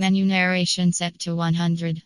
Menu narration set to 100.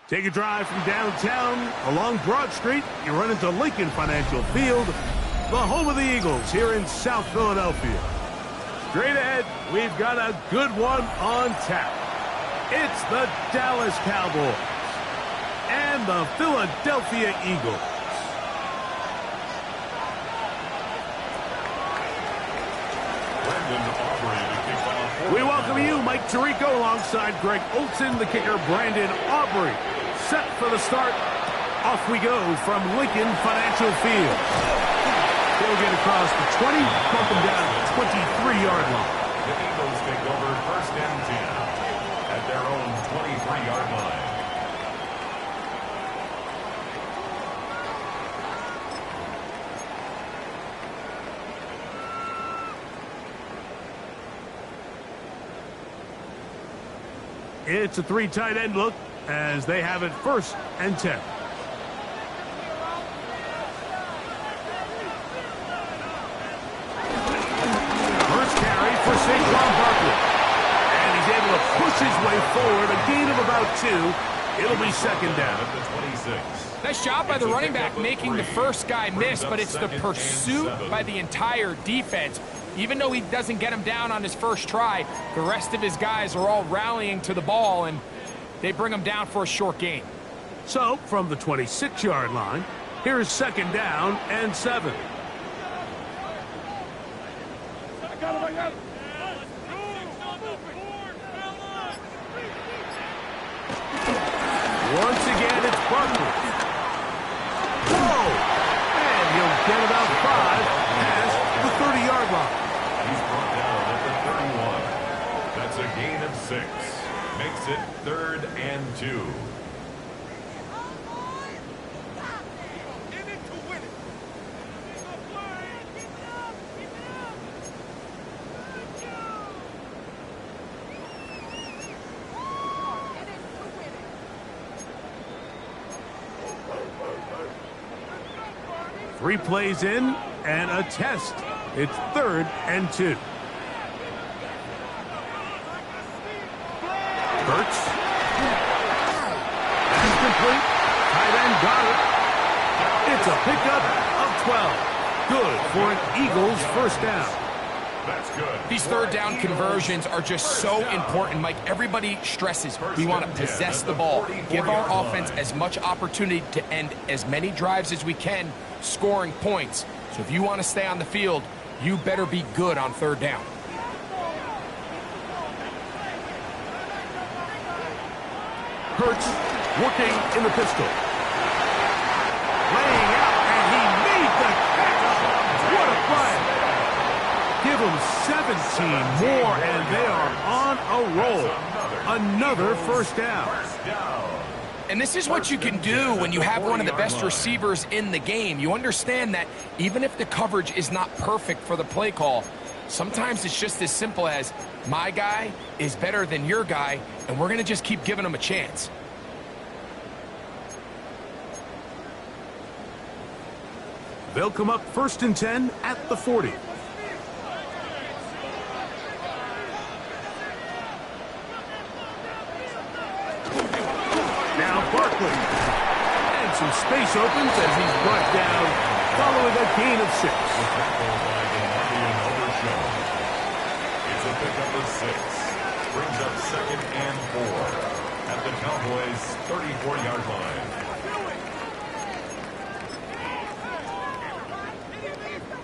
Take a drive from downtown along Broad Street. You run into Lincoln Financial Field, the home of the Eagles here in South Philadelphia. Straight ahead, we've got a good one on tap. It's the Dallas Cowboys and the Philadelphia Eagles. We welcome you, Mike Tirico, alongside Greg Olson, the kicker, Brandon Aubrey. Set for the start. Off we go from Lincoln Financial Field. They'll get across the 20, bump them down to the 23-yard line. The Eagles take over first and 10 at their own 23-yard line. It's a three tight end look as they have it first and 10. First carry for Saquon Barkley. And he's able to push his way forward, a gain of about 2. It'll be second down at the 26. Nice job by the running back making the first guy miss, but it's the pursuit by the entire defense. Even though he doesn't get him down on his first try, the rest of his guys are all rallying to the ball, and they bring him down for a short gain. So, from the 26-yard line, here's second down and 7. Once again, it's Barkley. Whoa! And he'll get about 5 past the 30-yard line. He's brought down at the 31. That's a gain of 6. Makes it 3rd and 2. Three plays in and a test. It's 3rd and 2. Hurts. That's complete. Tight end got it. It's a pickup of 12. Good for an Eagles first down. That's good. These third down conversions are just so important, Mike. Everybody stresses we want to possess the ball, give our offense as much opportunity to end as many drives as we can, scoring points. So if you want to stay on the field, you better be good on third down. Hurts working in the pistol. Laying out, and he made the catch. What a play. Give them 17 more, and they are on a roll. Another first down. And this is what you can do when you have one of the best receivers in the game. You understand that even if the coverage is not perfect for the play call, sometimes it's just as simple as my guy is better than your guy, and we're going to just keep giving him a chance. They'll come up first and 10 at the 40. Barkley. And some space opens as he's brought down following a gain of 6. It's a pickup of 6. Brings up 2nd and 4 at the Cowboys' 34-yard line.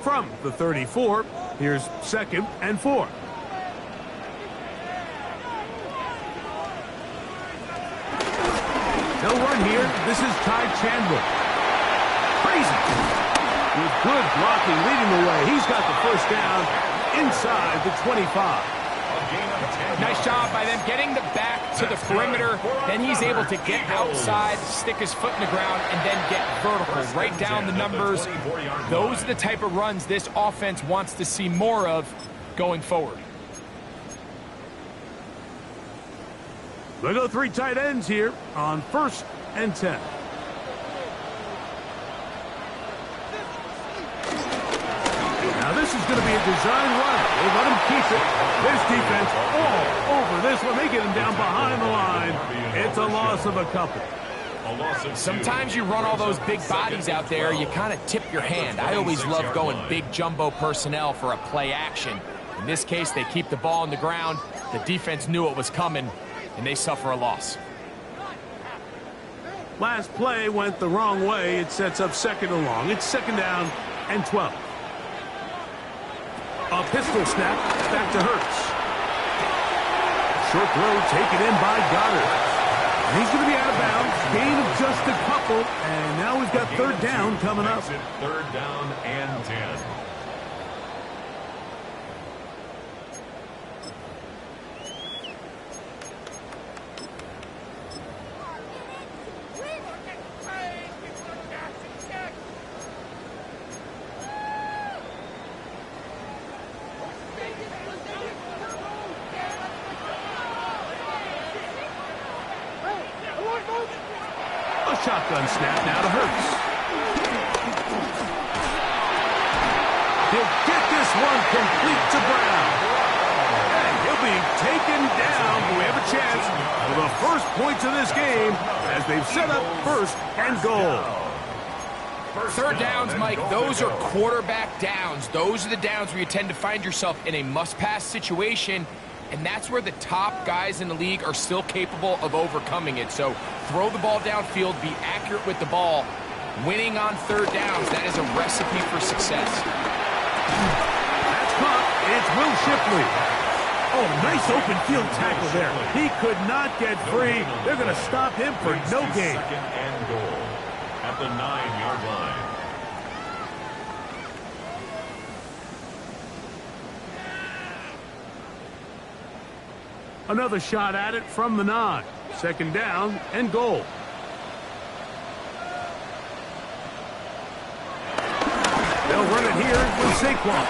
From the 34, here's 2nd and 4. They'll run here. This is Ty Chandler. Crazy. With good blocking leading the way. He's got the first down inside the 25. A Nice job by them getting the back to the perimeter. Then he's able to get outside, stick his foot in the ground, and then get vertical, right down the numbers. Those are the type of runs this offense wants to see more of going forward. They go 3 tight ends here on 1st and 10. Now this is going to be a design run. They let him keep it. This defense all over this one. They get him down behind the line. It's a loss of a couple. Sometimes you run all those big bodies out there, you kind of tip your hand. I always love going big jumbo personnel for a play action. In this case, they keep the ball on the ground. The defense knew it was coming, and they suffer a loss. Last play went the wrong way. It sets up 2nd and long. It's 2nd down and 12. A pistol snap back to Hurts. Short throw taken in by Goddard. And he's going to be out of bounds. Gain of just a couple. And now we've got 3rd down coming up. 3rd down and 10. Shotgun snap now to Hurts. He'll get this one complete to Brown. And he'll be taken down. We have a chance for the first points of this game as they've set up 1st and goal. 3rd downs, Mike, those are quarterback downs. Those are the downs where you tend to find yourself in a must-pass situation, and that's where the top guys in the league are still capable of overcoming it. So throw the ball downfield, be accurate with the ball. Winning on 3rd downs, that is a recipe for success. That's caught. It's Will Shipley. Oh, nice open field tackle there. He could not get free. They're going to stop him for no gain. 2nd and goal at the 9-yard line. Another shot at it from the 9. 2nd down and goal. They'll run it here with Saquon.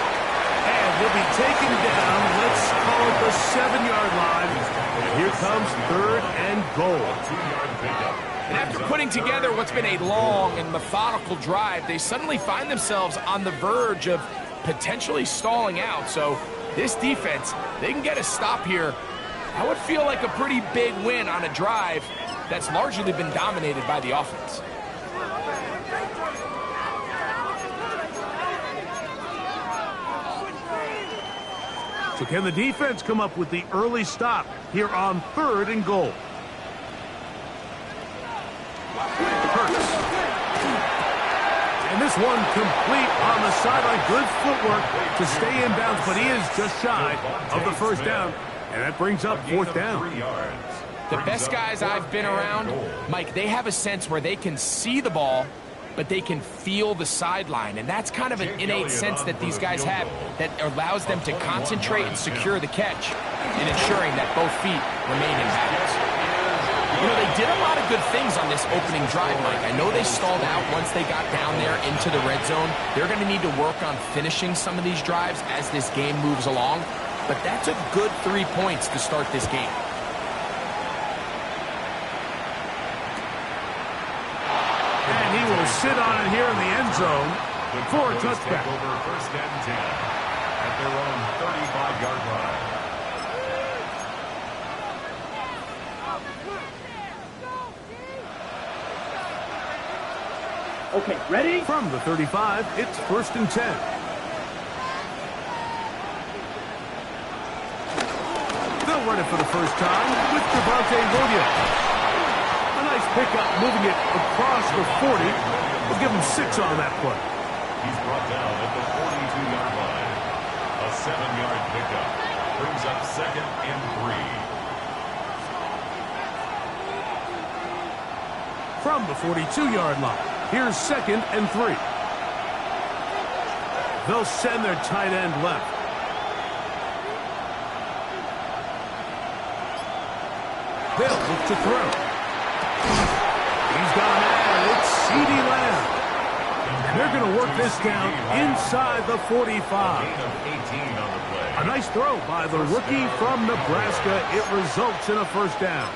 And he'll be taken down. Let's call it the 7-yard line. And here comes 3rd and goal. 2-yard pickup. And after putting together what's been a long and methodical drive, they suddenly find themselves on the verge of potentially stalling out. So this defense, they can get a stop here. I would feel like a pretty big win on a drive that's largely been dominated by the offense. So can the defense come up with the early stop here on 3rd and goal? Hurts. And this one complete on the sideline. Good footwork to stay in bounds, but he is just shy of the 1st down. And that brings up 4th down. The best guys I've been around, Mike, they have a sense where they can see the ball, but they can feel the sideline. And that's kind of an innate sense that these guys have that allows them to concentrate and secure the catch and ensuring that both feet remain in bounds. You know, they did a lot of good things on this opening drive, Mike. I know they stalled out once they got down there into the red zone. They're going to need to work on finishing some of these drives as this game moves along. But that's a good 3 points to start this game. And he will sit on it here in the end zone for a touchback. Over 1st and 10 at their own 35-yard line. Okay, ready? From the 35, it's 1st and 10. They'll run it for the first time with Devontae Williams. A nice pickup, moving it across the 40. We'll give him 6 on that play. He's brought down at the 42-yard line. A 7-yard pickup brings up 2nd and 3. From the 42-yard line, here's 2nd and 3. They'll send their tight end left. They'll look to throw. He's got a man. It's CeeDee Lamb. And they're going to work this down inside the 45. A nice throw by the rookie from Nebraska. It results in a first down.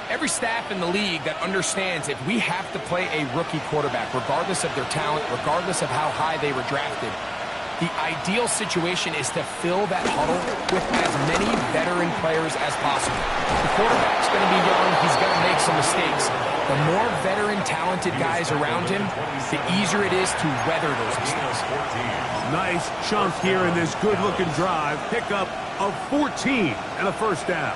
Every staff in the league that understands if we have to play a rookie quarterback, regardless of their talent, regardless of how high they were drafted, the ideal situation is to fill that huddle with as many veteran players as possible. The quarterback's going to be young. He's going to make some mistakes. The more veteran, talented guys around him, the easier it is to weather those mistakes. Nice chunk here in this good-looking drive. Pickup of 14 and a first down.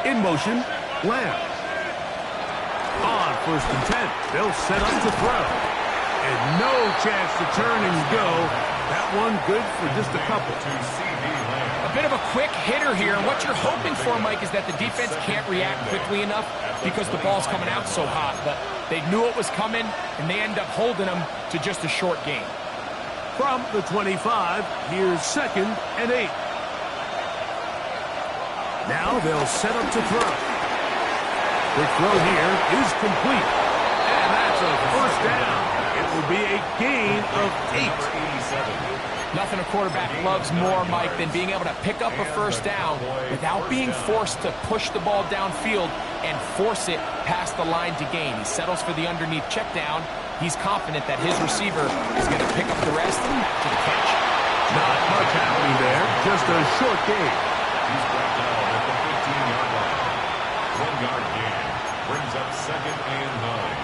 In motion, Lamb. On first and 10, they'll set up to throw. And no chance to turn and go. That one good for just a couple. A bit of a quick hitter here. And what you're hoping for, Mike, is that the defense can't react quickly enough because the ball's coming out so hot. But they knew it was coming, and they end up holding them to just a short gain. From the 25, here's 2nd and 8. Now they'll set up to throw. The throw here is complete. And that's a first down. It will be a gain of 8. Nothing a quarterback loves more, Mike, than being able to pick up a first down without being forced to push the ball downfield and force it past the line to gain. He settles for the underneath check down. He's confident that his receiver is going to pick up the rest and back to the catch. Not much happening there. Just a short gain. He's brought down at the 15-yard line. 1-yard gain brings up 2nd and 9.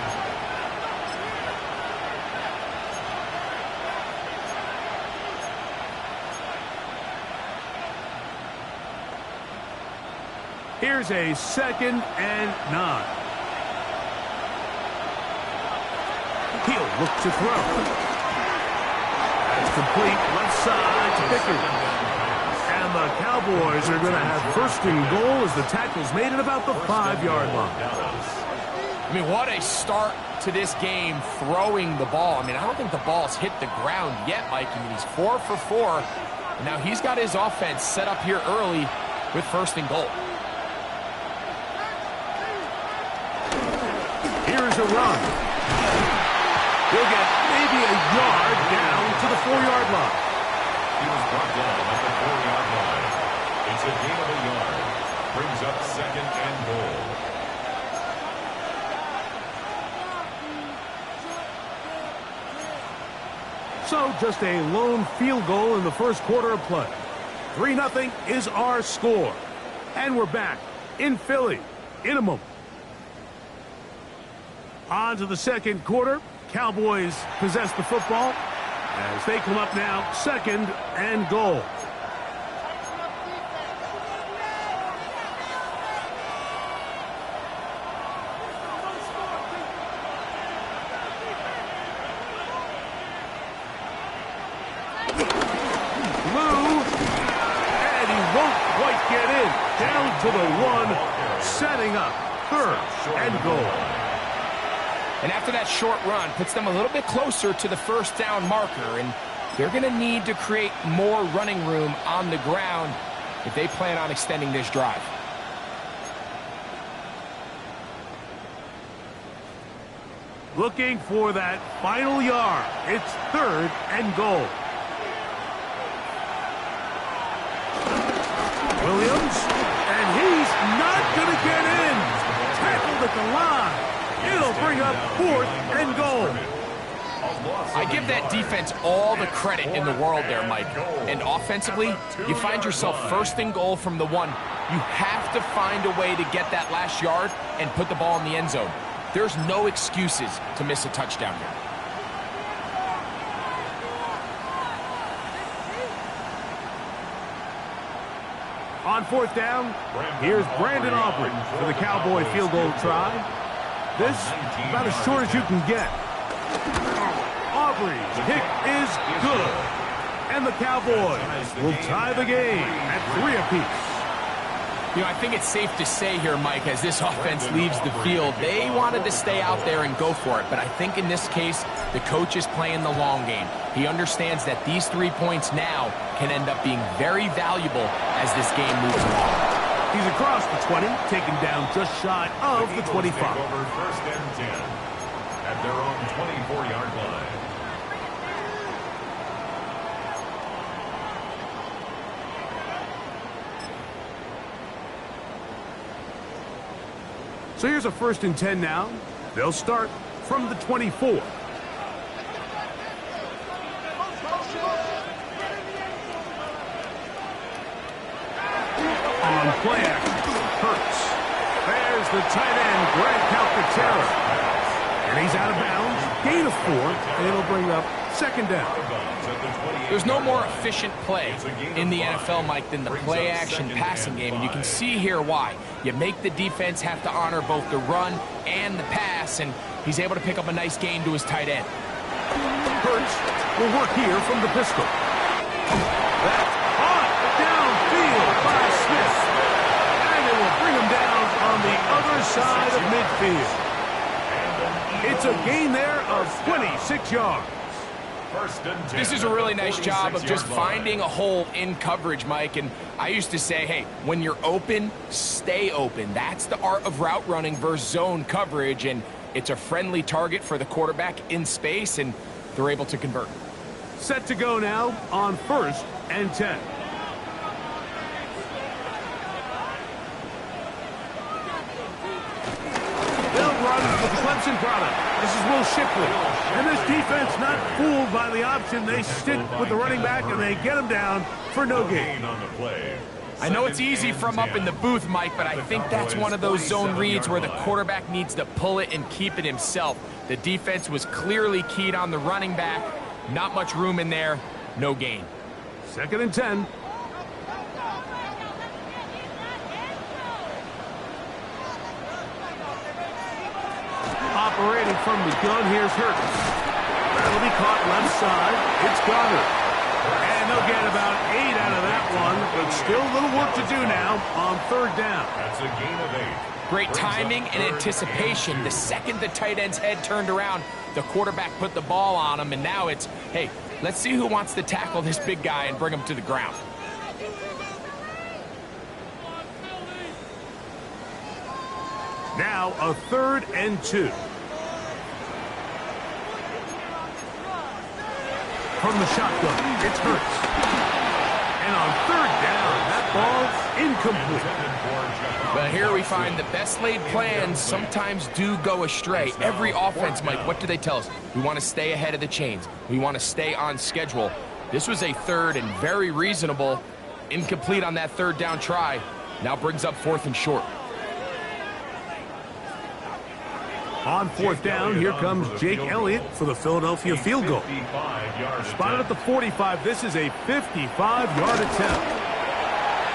Here's a 2nd and 9. He'll look to throw. That's complete. Left side to Pickens. And the Cowboys are going to have first and goal as the tackle's made at about the 5-yard line. I mean, what a start to this game throwing the ball. I mean, I don't think the ball's hit the ground yet, Mike. I mean, he's 4 for 4. And now he's got his offense set up here early with first and goal. Here's a run. He'll get maybe a yard down to the 4-yard line. He was brought down at the 4-yard line. It's a gain of a yard. Brings up 2nd and goal. So just a lone field goal in the first quarter of play. 3-0 is our score. And we're back in Philly in a moment. On to the second quarter. Cowboys possess the football as they come up now 2nd and goal. Blue, and he won't quite get in. Down to the 1, setting up 3rd and goal. And after that short run, puts them a little bit closer to the first down marker. And they're going to need to create more running room on the ground if they plan on extending this drive. Looking for that final yard. It's 3rd and goal. Williams, and he's not going to get in. Tackled at the line. It'll bring up 4th and goal. I give that defense all the credit in the world there, Mike. And offensively, you find yourself 1st and goal from the 1. You have to find a way to get that last yard and put the ball in the end zone. There's no excuses to miss a touchdown here. On 4th down, here's Brandon Aubrey for the Cowboy field goal try. This about as short as you can get. Aubrey's kick is good. And the Cowboys will tie the game at 3 apiece. You know, I think it's safe to say here, Mike, as this offense leaves the field, they wanted to stay out there and go for it. But I think in this case, the coach is playing the long game. He understands that these 3 points now can end up being very valuable as this game moves along. He's across the 20, taken down just shy of the 25. Over first and 10 at their own 24-yard line. So here's a 1st and 10 now. They'll start from the 24. On play action, Hurts. There's the tight end, Greg Calcaterra. And he's out of bounds. Gain of 4, and it'll bring up 2nd down. There's no more efficient play in the NFL, Mike, than the play-action passing game, and you can see here why. You make the defense have to honor both the run and the pass, and he's able to pick up a nice gain to his tight end. Hurts will work here from the pistol. That's caught downfield by Smith. And they will bring him down on the other side of midfield. It's a gain there of 26 yards. This is a really nice job of just finding a hole in coverage, Mike. And I used to say, hey, when you're open, stay open. That's the art of route running versus zone coverage. And it's a friendly target for the quarterback in space, and they're able to convert. Set to go now on 1st and 10. They'll run with the Clemson product. This is Will Shipley. And this defense not fooled by the option. They stick with the running back, and they get him down for no gain. On the play. I know it's easy from up in the booth, Mike, but I think that's one of those zone reads where the quarterback needs to pull it and keep it himself. The defense was clearly keyed on the running back. Not much room in there. No gain. 2nd and 10. Operating from the gun, here's Hurts. That'll be caught left side. It's Goddard. And they'll get about 8 out of that one, but still a little work to do now on 3rd down. That's a gain of 8. Great timing and anticipation. The second the tight end's head turned around, the quarterback put the ball on him, and now it's, hey, let's see who wants to tackle this big guy and bring him to the ground. Now a 3rd and 2. From the shotgun, it's Hurts. And on 3rd down, that ball's incomplete. But here we find the best laid plans sometimes do go astray. Every offense, Mike, what do they tell us? We want to stay ahead of the chains. We want to stay on schedule. This was a 3rd and very reasonable. Incomplete on that 3rd down try. Now brings up 4th and short. On 4th down, here comes Jake Elliott for the Philadelphia field goal. Spotted at the 45. This is a 55-yard attempt.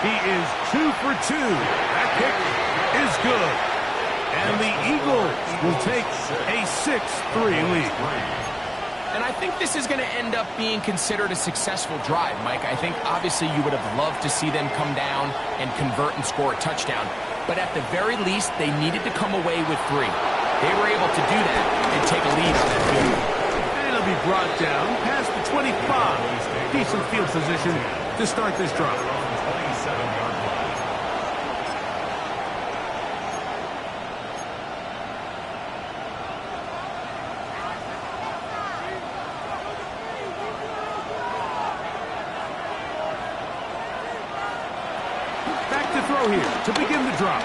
He is 2 for 2. That kick is good. And the Eagles will take a 6-3 lead. And I think this is going to end up being considered a successful drive, Mike. I think obviously you would have loved to see them come down and convert and score a touchdown. But at the very least, they needed to come away with 3. They were able to do that and take a lead on that field. And it'll be brought down past the 25. Decent field position to start this drive. 27-yard line. Back to throw here to begin the drive.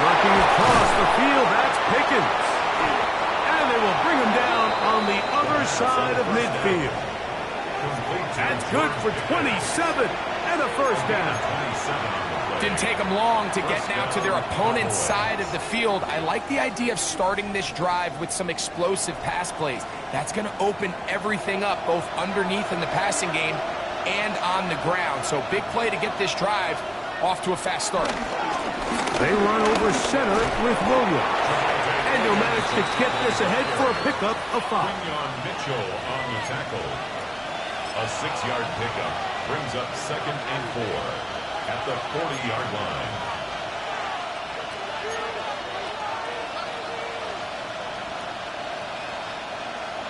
Working across the field, that's Pickens. And they will bring him down on the other side of midfield. That's good for 27 and a 1st down. Didn't take them long to get now to their opponent's side of the field. I like the idea of starting this drive with some explosive pass plays. That's going to open everything up, both underneath in the passing game and on the ground. So big play to get this drive off to a fast start. They run over center with Williams. And he'll manage to get this ahead for a pickup of 5. Mitchell on the tackle. A 6-yard pickup brings up 2nd and 4. at the 40-yard line.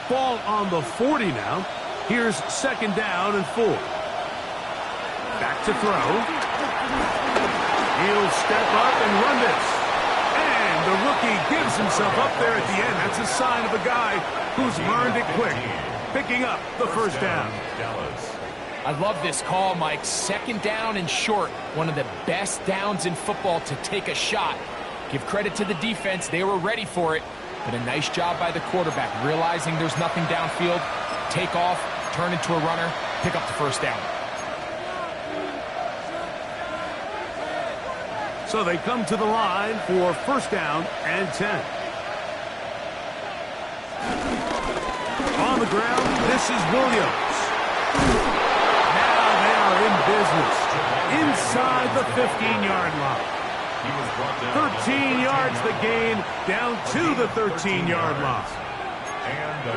Ball on the 40 now. Here's second down and 4. Back to throw. He'll step up and run this. And the rookie gives himself up there at the end. That's a sign of a guy who's learned it quick. Picking up the first down. I love this call, Mike. Second down and short. One of the best downs in football to take a shot. Give credit to the defense. They were ready for it. But a nice job by the quarterback, realizing there's nothing downfield. Take off, turn into a runner, pick up the first down. So they come to the line for first down and 10. On the ground, this is Williams. Now they are in business. Inside the 15-yard line. 13 yards the gain, down to the 13-yard line.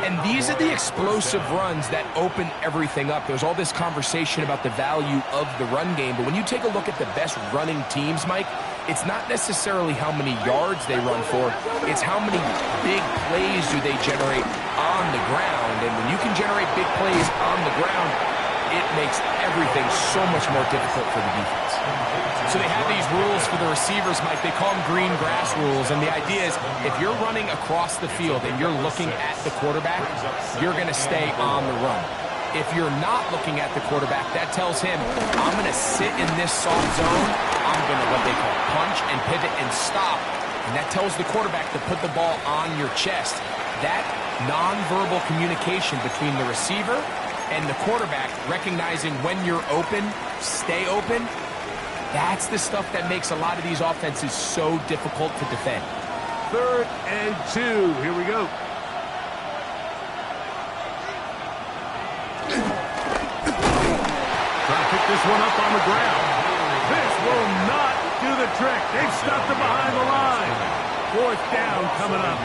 And these are the explosive runs that open everything up. There's all this conversation about the value of the run game, but when you take a look at the best running teams, Mike, it's not necessarily how many yards they run for, it's how many big plays do they generate on the ground. And when you can generate big plays on the ground, it makes everything so much more difficult for the defense. So they have these rules for the receivers, Mike. They call them green grass rules. And the idea is if you're running across the field and you're looking at the quarterback, you're going to stay on the run. If you're not looking at the quarterback, that tells him, I'm going to sit in this soft zone. I'm going to what they call punch and pivot and stop. And that tells the quarterback to put the ball on your chest. That nonverbal communication between the receiver and the quarterback, recognizing when you're open, stay open, that's the stuff that makes a lot of these offenses so difficult to defend. 3rd and 2. Here we go. Trying to pick this one up on the ground. This will not do the trick. They've stopped him behind the line. 4th down coming up.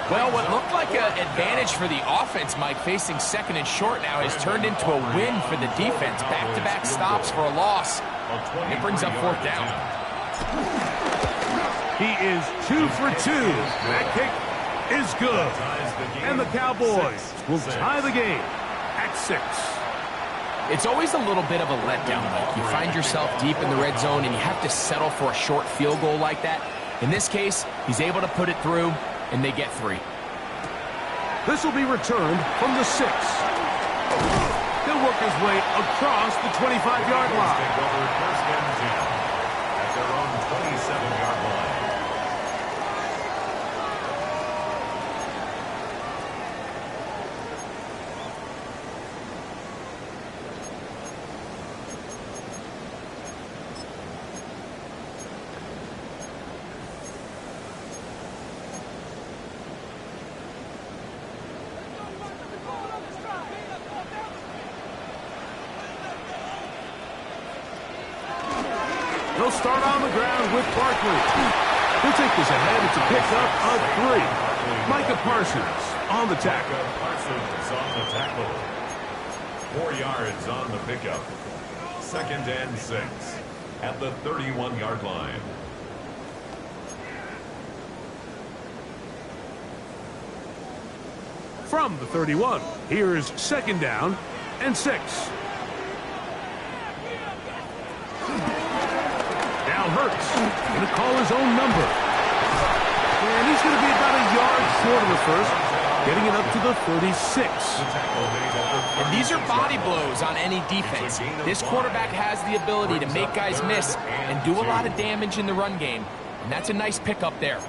Well, what looked like an advantage for the offense, Mike, facing 2nd and short now, has turned into a win for the defense. Back-to-back stops for a loss. And it brings up 4th down. He is 2 for 2. That kick is good. And the Cowboys will tie the game at 6. It's always a little bit of a letdown, Mike. You find yourself deep in the red zone and you have to settle for a short field goal like that. In this case, he's able to put it through, and they get 3. This will be returned from the 6. He'll work his way across the 25-yard line. First and 10 at their own 27-yard line. They'll start on the ground with Barkley. He'll take this ahead. It's a pickup of 3. Micah Parsons on the tackle. Parsons on the tackle. 4 yards on the pickup. 2nd and 6 at the 31-yard line. From the 31, here's 2nd down and 6. Hurts going to call his own number. And he's going to be about a yard short of the first, getting it up to the 36. And these are body blows on any defense. This quarterback has the ability to make guys miss and do a lot of damage in the run game. And that's a nice pickup there.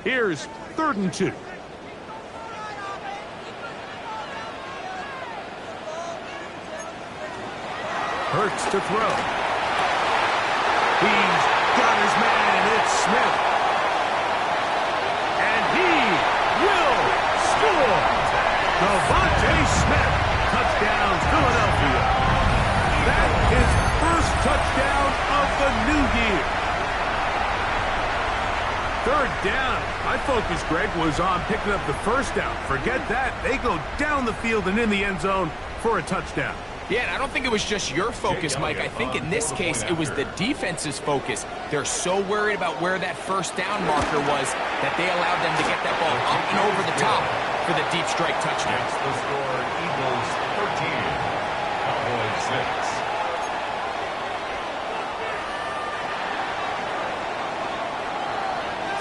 Here's 3rd and 2. Hurts to throw. He's got his man. It's Smith. And he will score. Devontae Smith. Touchdown, Philadelphia. That is first touchdown of the new year. Third down. My focus, Greg, was on picking up the first down. Forget that. They go down the field and in the end zone for a touchdown. Yeah, and I don't think it was just your focus, Mike. I think in this case, it was the defense's focus. They're so worried about where that first down marker was that they allowed them to get that ball up and over the top for the deep strike touchdown. That's the score, Eagles 13, Cowboys 6.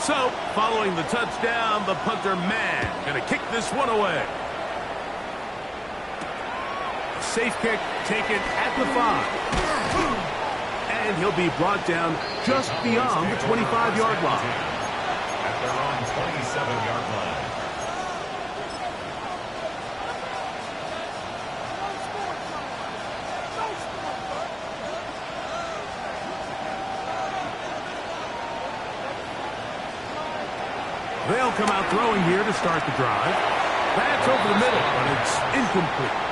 So, following the touchdown, the punter man going to kick this one away. Safe kick taken at the 5. And he'll be brought down just beyond the 25-yard line. At their own 27-yard line. They'll come out throwing here to start the drive. That's over the middle, but it's incomplete.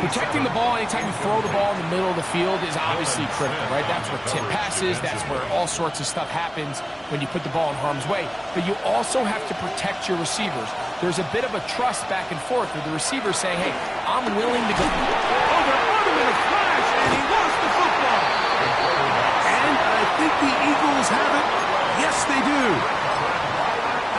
Protecting the ball anytime you throw the ball in the middle of the field is obviously critical, right? That's where tip passes, that's where all sorts of stuff happens when you put the ball in harm's way. But you also have to protect your receivers. There's a bit of a trust back and forth with the receiver saying, hey, I'm willing to go. Oh, they're on him in a flash, and he lost the football. And I think the Eagles have it. Yes, they do.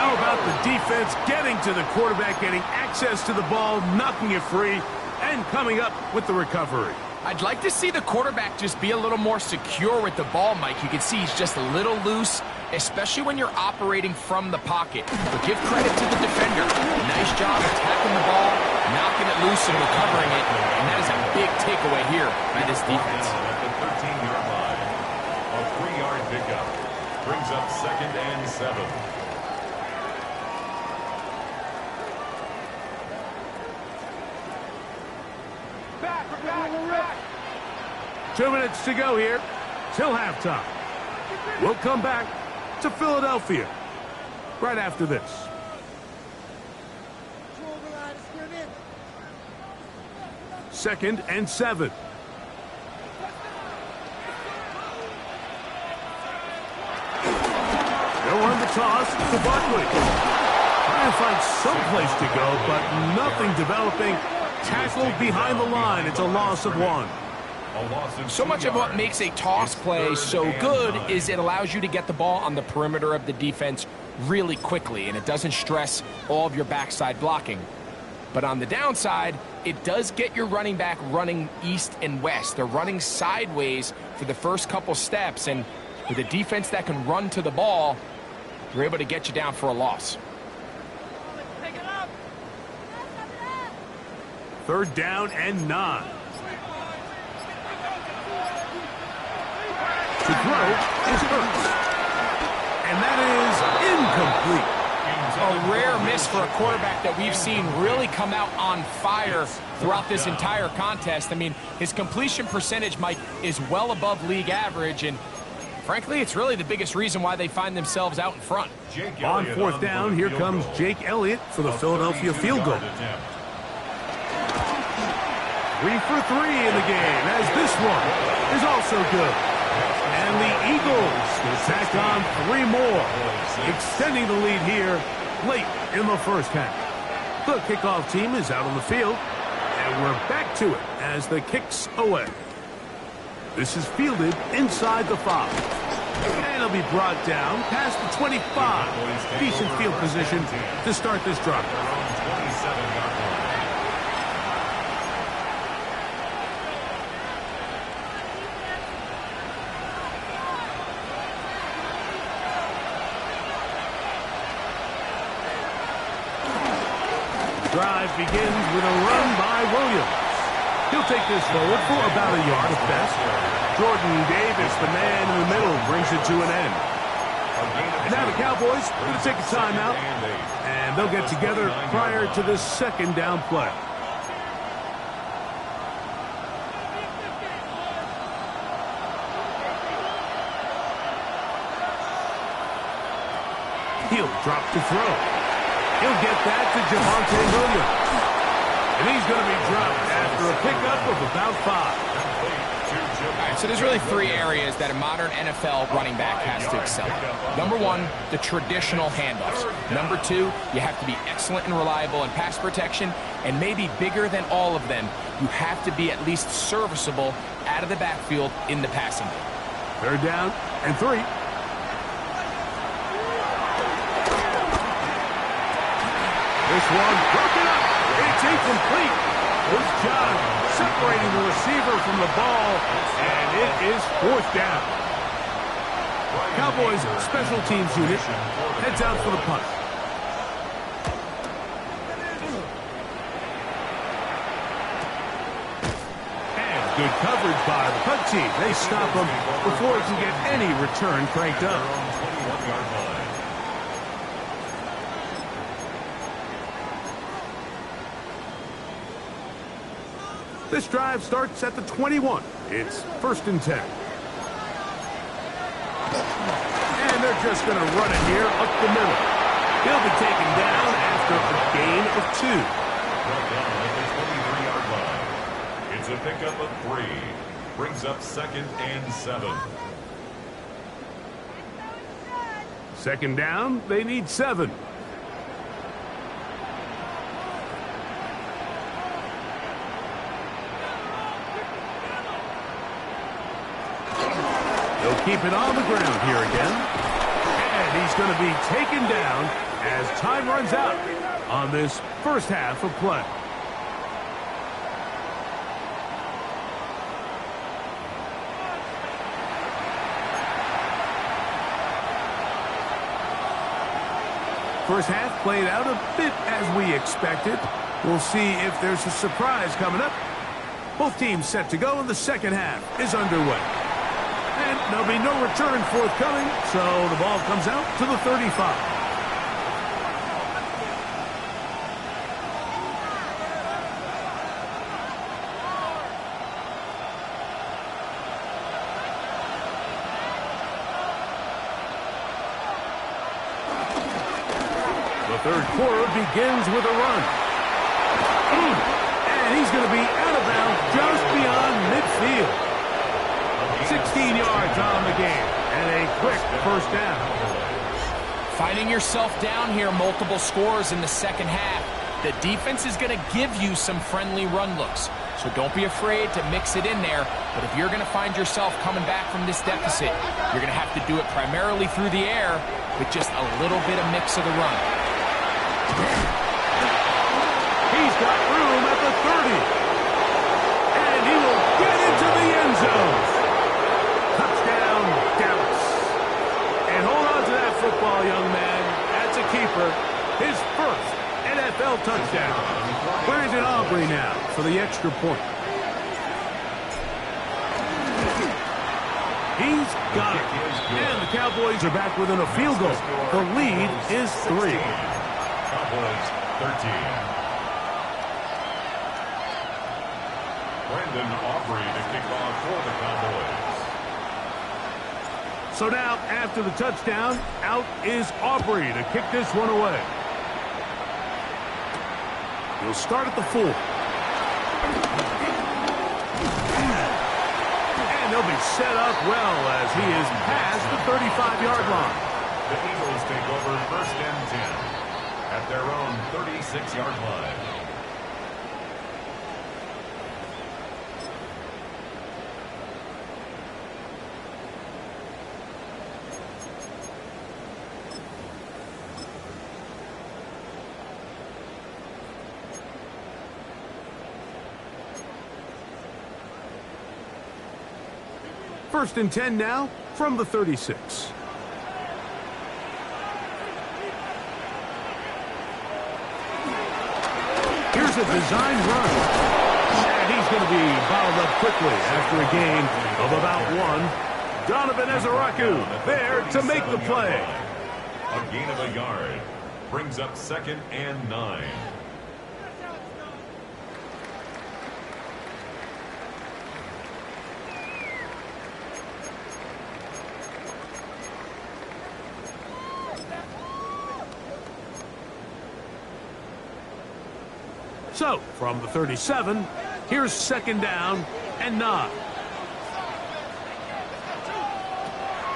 How about the defense getting to the quarterback, getting access to the ball, knocking it free, and coming up with the recovery? I'd like to see the quarterback just be a little more secure with the ball, Mike. You can see he's just a little loose, especially when you're operating from the pocket. But give credit to the defender. Nice job attacking the ball, knocking it loose and recovering it. And that is a big takeaway here by this defense. At the 13-yard line, a 3-yard pickup brings up 2nd and 7. Back. 2 minutes to go here till halftime. We'll come back to Philadelphia right after this. Second and 7. They'll run the toss to Barkley. Trying to find some place to go, but nothing developing. Tackled behind the line. It's a loss of 1. So much of what makes a toss play so good is it allows you to get the ball on the perimeter of the defense really quickly, and it doesn't stress all of your backside blocking. But on the downside, it does get your running back running east and west. They're running sideways for the first couple steps, and with a defense that can run to the ball, they're able to get you down for a loss. 3rd down and 9. To throw is Hurts. And that is incomplete. A rare miss for a quarterback that we've seen really come out on fire throughout this entire contest. I mean, his completion percentage, Mike, is well above league average, and frankly, it's really the biggest reason why they find themselves out in front. On 4th down, here comes Jake Elliott for the Philadelphia field goal. 3 for 3 in the game, as this one is also good. And the Eagles will tack on 3 more, extending the lead here late in the first half. The kickoff team is out on the field, and we're back to it as the kick's away. This is fielded inside the 5. And it'll be brought down past the 25. Decent field position to start this drive. Drive begins with a run by Williams. He'll take this forward for about a yard at best. Jordan Davis, the man in the middle, brings it to an end. And now the Cowboys are going to take a timeout, and they'll get together prior to the 2nd down play. He'll drop to throw. He'll get that to Javonte Williams. And he's going to be dropped after a pickup of about 5. All right, so there's really three areas that a modern NFL running back has to excel at. Number one, the traditional handoffs. Number two, you have to be excellent and reliable in pass protection. And maybe bigger than all of them, you have to be at least serviceable out of the backfield in the passing game. Third down and 3. This one broken up. It's incomplete. Good job separating the receiver from the ball, and it is 4th down. Cowboys special teams unit heads out for the punt. And good coverage by the punt team. They stop him before he can get any return cranked up. This drive starts at the 21. It's 1st and 10. And they're just going to run it here up the middle. He'll be taken down after a gain of 2. It's a pickup of 3. Brings up 2nd and 7. 2nd down, they need 7. They'll keep it on the ground here again. And he's going to be taken down as time runs out on this first half of play. First half played out a bit as we expected. We'll see if there's a surprise coming up. Both teams set to go, and the second half is underway. And there'll be no return forthcoming, so the ball comes out to the 35. The third quarter begins with a run. And he's going to be out of bounds just beyond midfield. 16 yards on the game, and a quick first down. Finding yourself down here, multiple scores in the second half. The defense is going to give you some friendly run looks, so don't be afraid to mix it in there. But if you're going to find yourself coming back from this deficit, you're going to have to do it primarily through the air with just a little bit of mix of the run. He's got room at the 30. And he will get into the end zone. Touchdown, Dallas. And hold on to that football, young man. That's a keeper. His first NFL touchdown. Brandon Aubrey now for the extra point. He's got it. And the Cowboys are back within a field goal. The lead is 3. Cowboys 13. Brandon Aubrey to kick off for the Cowboys. So now, after the touchdown, out is Aubrey to kick this one away. He'll start at the 4. And he'll be set up well as he is past the 35-yard line. The Eagles take over 1st and 10 at their own 36-yard line. First and 10 now from the 36. Here's a design run. And he's going to be bottled up quickly after a gain of about 1. Donovan Ezaraku there to make the play. A gain of a yard brings up 2nd and 9. So, from the 37, here's 2nd down and 9.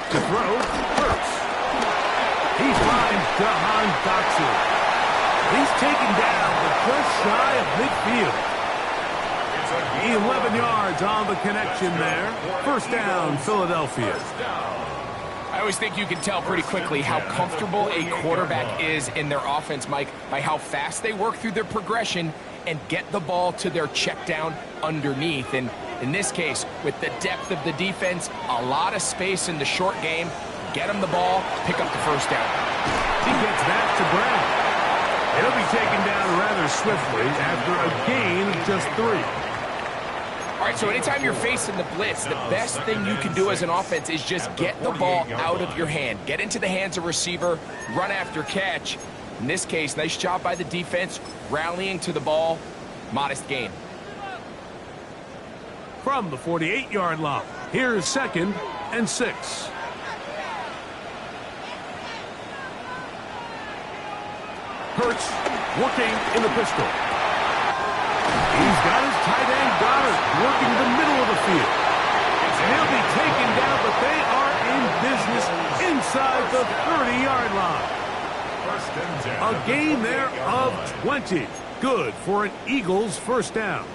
To throw, Hurts. He finds Jahan Dotson. He's taken down, but just shy of midfield. 11 yards on the connection there. First down, Philadelphia. I always think you can tell pretty quickly how comfortable a quarterback is in their offense, Mike, by how fast they work through their progression and get the ball to their check down underneath. And in this case, with the depth of the defense, a lot of space in the short game, get them the ball, pick up the first down. He gets that to Brown. It'll be taken down rather swiftly after a gain of just 3. All right, so anytime you're facing the blitz, the best thing you can do as an offense is just get the ball out of your hand. Get into the hands of receiver, run after catch. In this case, nice job by the defense, rallying to the ball. Modest gain. From the 48-yard line, here's 2nd and 6. Hurts working in the pistol. He's got his tight end Goddard working the middle of the field. He'll be taken down, but they are in business inside the 30-yard line. A gain there of 20. Good for an Eagles first down.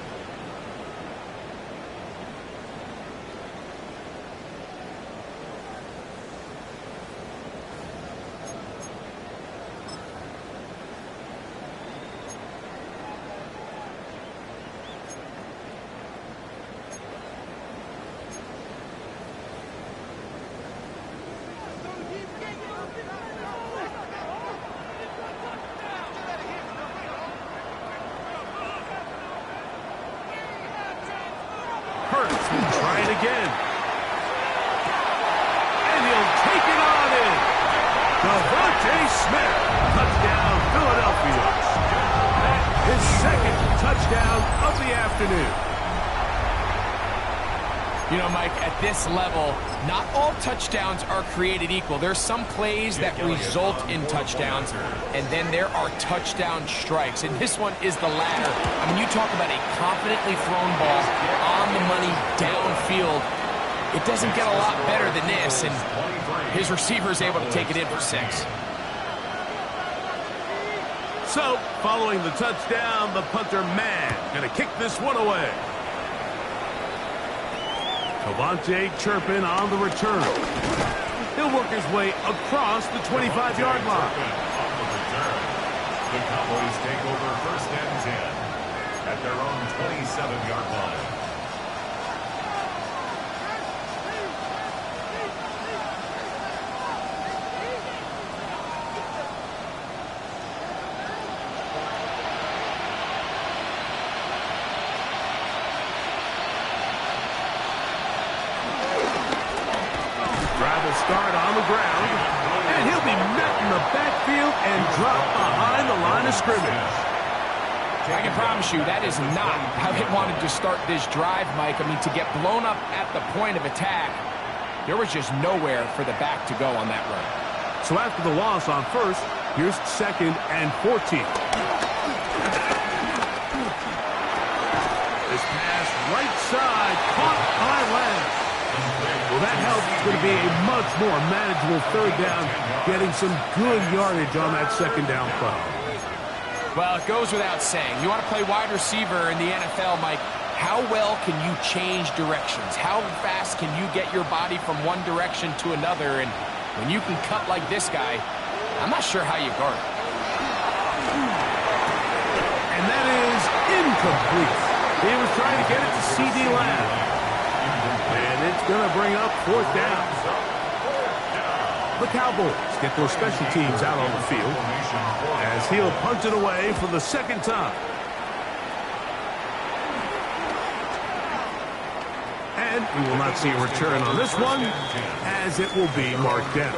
Try it again. And he'll take it on in. Devontae Smith. Touchdown, Philadelphia. His 2nd touchdown of the afternoon. You know, Mike, at this level, not all touchdowns are created equal. There's some plays that result in touchdowns, and then there are touchdown strikes, and this one is the latter. I mean, you talk about a confidently thrown ball on the money downfield. It doesn't get a lot better than this, and his receiver is able to take it in for 6. So, following the touchdown, the punter man going to kick this one away. Devontae chirping on the return. He'll work his way across the 25-yard line. The Cowboys take over 1st and 10 at their own 27-yard line. Start on the ground, and he'll be met in the backfield and dropped behind the line of scrimmage. I can promise you that is not how they wanted to start this drive, Mike. I mean, to get blown up at the point of attack, there was just nowhere for the back to go on that run. So after the loss on 1st, here's 2nd and 14. This pass right side, caught by Lamb. Well, that helps. It's going to be a much more manageable 3rd down, getting some good yardage on that 2nd down play. Well, it goes without saying. You want to play wide receiver in the NFL, Mike, how well can you change directions? How fast can you get your body from one direction to another? And when you can cut like this guy, I'm not sure how you guard it. And that is incomplete. He was trying to get it to C.D. Lamb. And it's going to bring up 4th down. The Cowboys get their special teams out on the field as he'll punt it away for the 2nd time. And we will not see a return on this one as it will be marked down.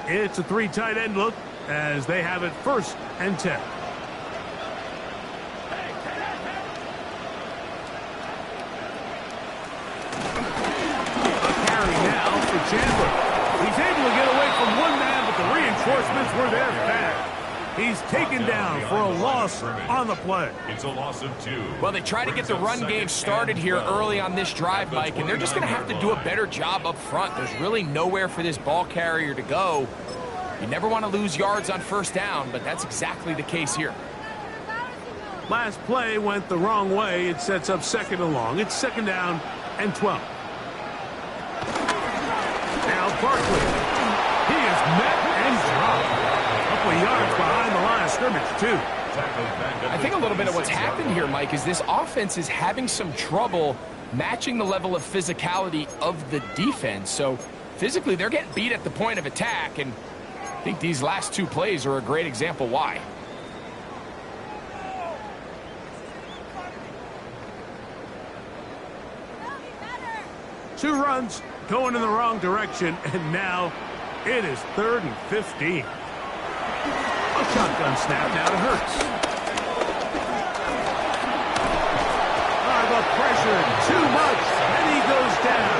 It's a 3 tight end look as they have it 1st and 10. A carry now for Chandler. He's able to get away from one man, but the reinforcements were there fast. He's taken down for a loss on the play. It's a loss of 2. Well, they try to get the run game started here early on this drive, Mike, and they're just going to have to do a better job up front. There's really nowhere for this ball carrier to go. You never want to lose yards on first down, but that's exactly the case here. Last play went the wrong way. It sets up 2nd and long. It's 2nd down and 12. Now Barkley. He is met and dropped. A couple of yards behind the line of scrimmage, too. I think a little bit of what's happened here, Mike, is this offense is having some trouble matching the level of physicality of the defense. So physically, they're getting beat at the point of attack, and I think these last 2 plays are a great example why. Two runs going in the wrong direction, and now it is 3rd and 15. A shotgun snap now to Hurts. The pressure too much, and he goes down.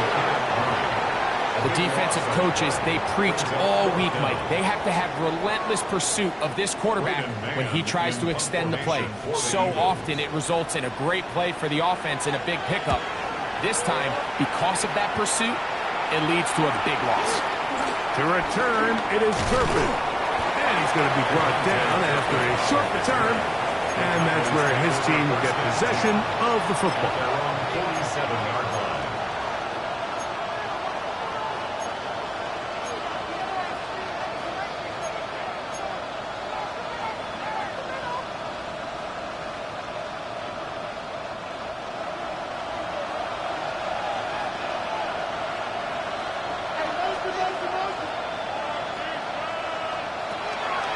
The defensive coaches, they preach all week, Mike. They have to have relentless pursuit of this quarterback when he tries to extend the play. So often it results in a great play for the offense and a big pickup. This time, because of that pursuit, it leads to a big loss. To return, it is Turpin. And he's going to be brought down after a short return. And that's where his team will get possession of the football. Their own 47-yard line.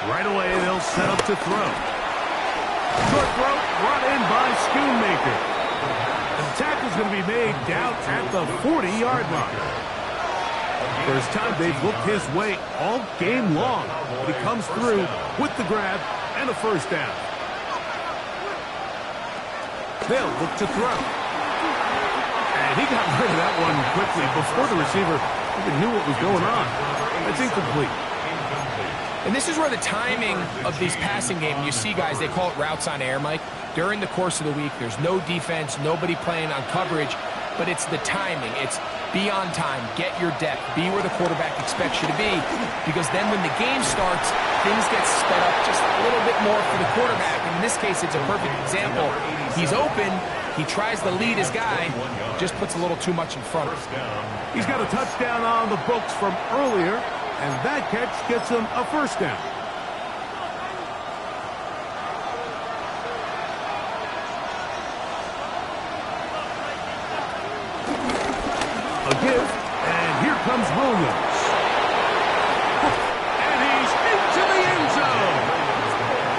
Right away, they'll set up to throw. Short throw brought in by Schoonmaker. And the tackle's going to be made down at the 40-yard line. First time they've looked his way all game long. He comes through with the grab and a first down. They'll look to throw. And he got rid of that one quickly before the receiver even knew what was going on. That's incomplete. And this is where the timing of these passing games, you see guys, they call it routes on air, Mike. During the course of the week, there's no defense, nobody playing on coverage, but it's the timing. It's be on time, get your depth, be where the quarterback expects you to be, because then when the game starts, things get sped up just a little bit more for the quarterback. And in this case, it's a perfect example. He's open, he tries to lead his guy, just puts a little too much in front of him. He's got a touchdown on the books from earlier, and that catch gets him a first down. A give, and here comes Williams. And he's into the end zone.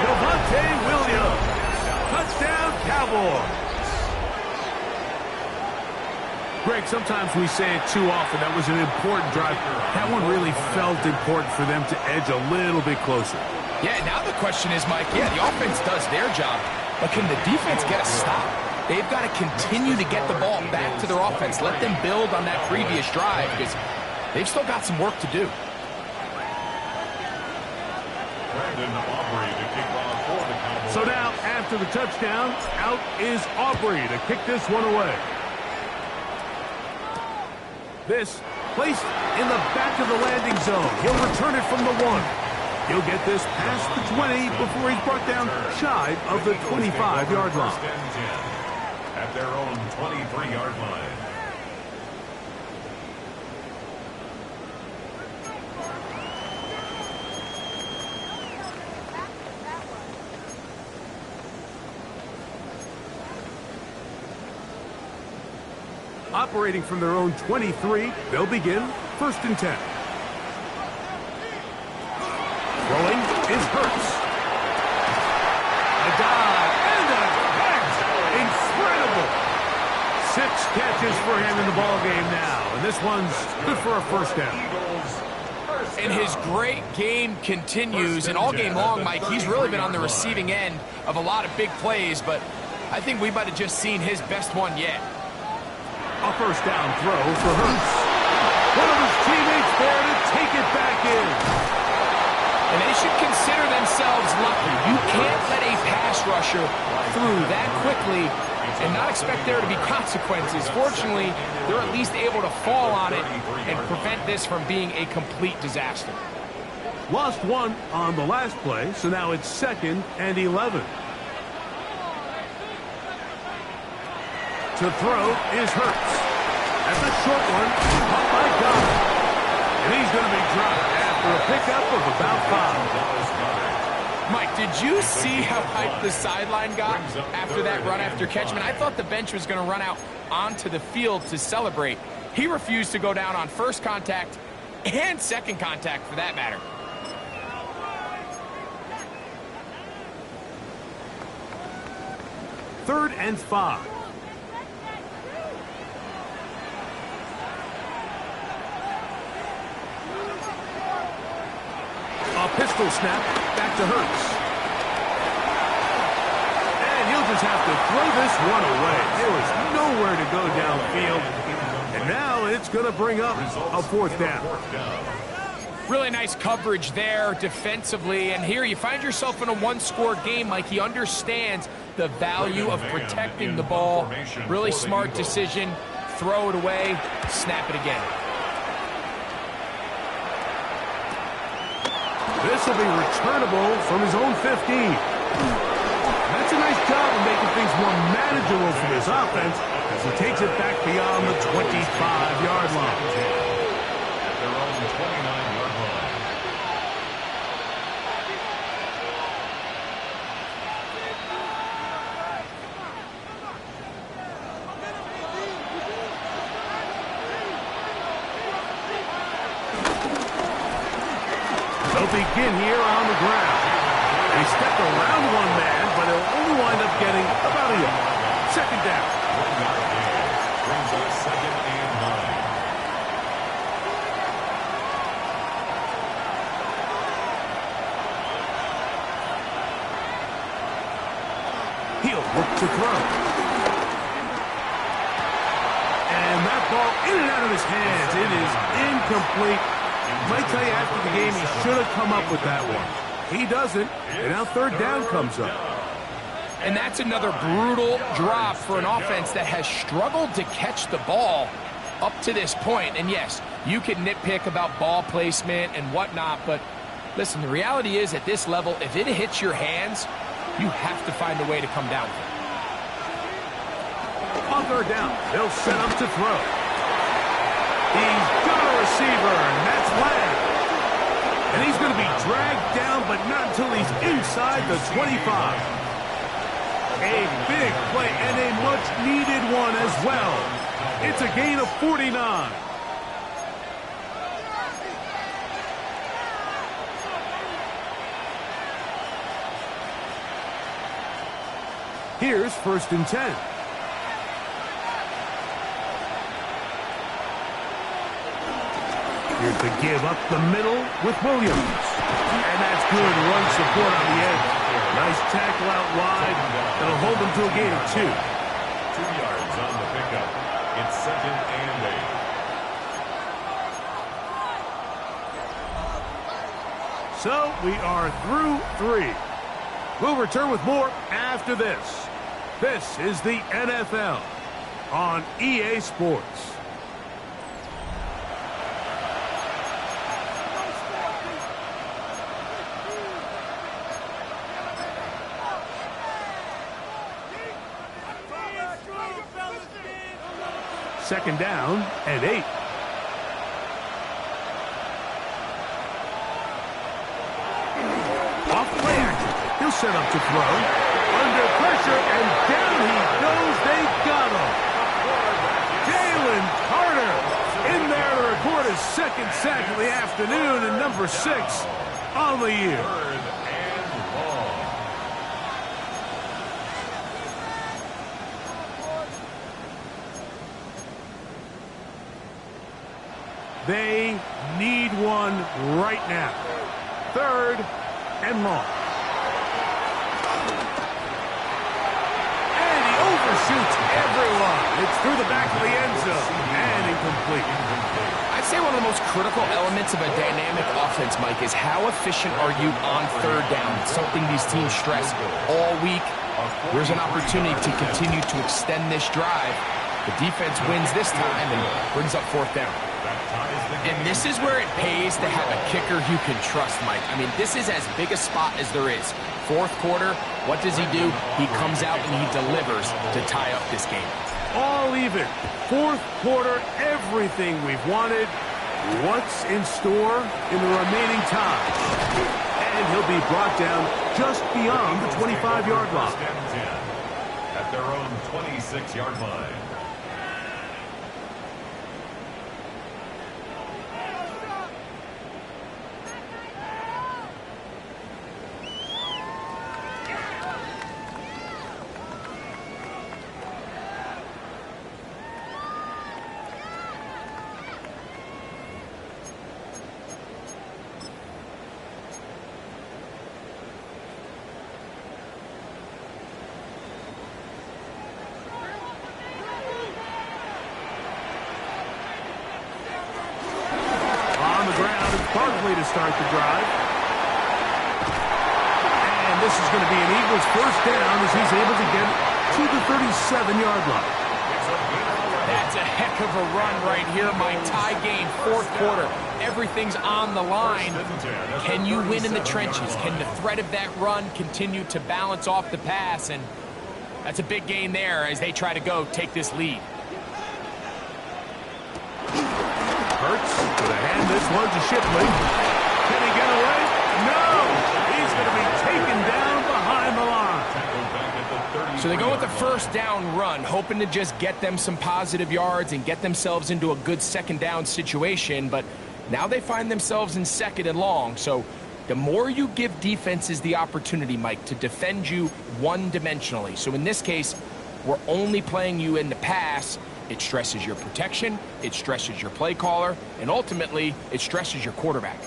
Javonte Williams. Touchdown, Cowboys. Greg, sometimes we say it too often. That was an important drive. That one really felt important for them to edge a little bit closer. Yeah, now the question is, Mike, the offense does their job, but can the defense get a stop? They've got to continue to get the ball back to their offense. Let them build on that previous drive because they've still got some work to do. So now, after the touchdown, out is Aubrey to kick this one away. This placed in the back of the landing zone. He'll return it from the 1. He'll get this past the 20 before he's brought down shy of the 25-yard line. At their own 23-yard line. Operating from their own 23, they'll begin 1st and 10. Throwing is Hurts. A dive and a catch. Incredible. 6 catches for him in the ballgame now. And this one's good for a first down. And his great game continues. And all game long, Mike, he's really been on the receiving end of a lot of big plays. But I think we might have just seen his best one yet. A first down throw for Hurts. One of his teammates there to take it back in. And they should consider themselves lucky. You can't let a pass rusher through that quickly and not expect there to be consequences. Fortunately, they're at least able to fall on it and prevent this from being a complete disaster. Lost one on the last play, so now it's 2nd and 11. To throw is Hurts. That's a short one, caught by Goddard. And he's going to be dropped after a pickup of about 5. Mike, did you see how hyped the sideline got after that run after catch? I mean, I thought the bench was going to run out onto the field to celebrate. He refused to go down on first contact and second contact for that matter. Third and 5. A pistol snap back to Hurts. And he'll just have to throw this one away. There was nowhere to go downfield. And now it's going to bring up a 4th down. Really nice coverage there defensively. And here you find yourself in a one-score game. Mike, he understands the value of protecting the ball. Really smart decision. Throw it away. Snap it again. This will be returnable from his own 15. That's a nice job of making things more manageable for his offense as he takes it back beyond the 25-yard line. At their own 29-yard line. They'll begin here on the ground. They stepped around one man, but he'll only wind up getting about a yard. 2nd down. Brings up 2nd and 9. He'll look to throw. And that ball in and out of his hands. It is incomplete. Might tell you after the game he should have come up with that one. He doesn't, and now 3rd down comes up. And that's another brutal drop for an offense that has struggled to catch the ball up to this point. And yes, you can nitpick about ball placement and whatnot, but listen, the reality is at this level, if it hits your hands, you have to find a way to come down with it. On 3rd down, they'll set up to throw. He's got a receiver, and that's Lamb. And he's going to be dragged down, but not until he's inside the 25. A big play and a much-needed one as well. It's a gain of 49. Here's 1st and 10. Here's the give up the middle with Williams. And that's good run support on the edge. Nice tackle out wide. That'll hold them to a gain of 2. 2 yards on the pickup. It's 2nd and 8. So we are through 3. We'll return with more after this. This is the NFL on EA Sports. Second down and 8. Off play action. He'll set up to throw. Under pressure, and down he goes. They got him. Jalen Carter in there to record his 2nd sack of the afternoon and number 6 on the year. 3rd and long. They need one right now. 3rd and long. And he overshoots everyone. It's through the back of the end zone and incomplete. I'd say one of the most critical elements of a dynamic offense, Mike, is how efficient are you on third down? It's something these teams stress all week. Here's an opportunity to continue to extend this drive. The defense wins this time and brings up fourth down. And this is where it pays to have a kicker you can trust, Mike. I mean, this is as big a spot as there is. Fourth quarter, what does he do? He comes out and he delivers to tie up this game. All even. Fourth quarter, everything we've wanted. What's in store in the remaining time? And he'll be brought down just beyond the 25-yard line. At their own 26-yard line. Barkley to start the drive. And this is going to be an Eagles first down as he's able to get to the 37-yard line. That's a heck of a run right here, Mike. Tie game, fourth quarter. Everything's on the line. Can you win in the trenches? Can the threat of that run continue to balance off the pass? And that's a big gain there as they try to take this lead. Hurts with a hand this one to Shipley. Can he get away? No! He's going to be taken down behind the line. So they go with the first down run, hoping to just get them some positive yards and get themselves into a good second down situation, but now they find themselves in second and long. So the more you give defenses the opportunity, Mike, to defend you one-dimensionally. So in this case, we're only playing you in the pass. It stresses your protection, it stresses your play caller, and ultimately, it stresses your quarterback.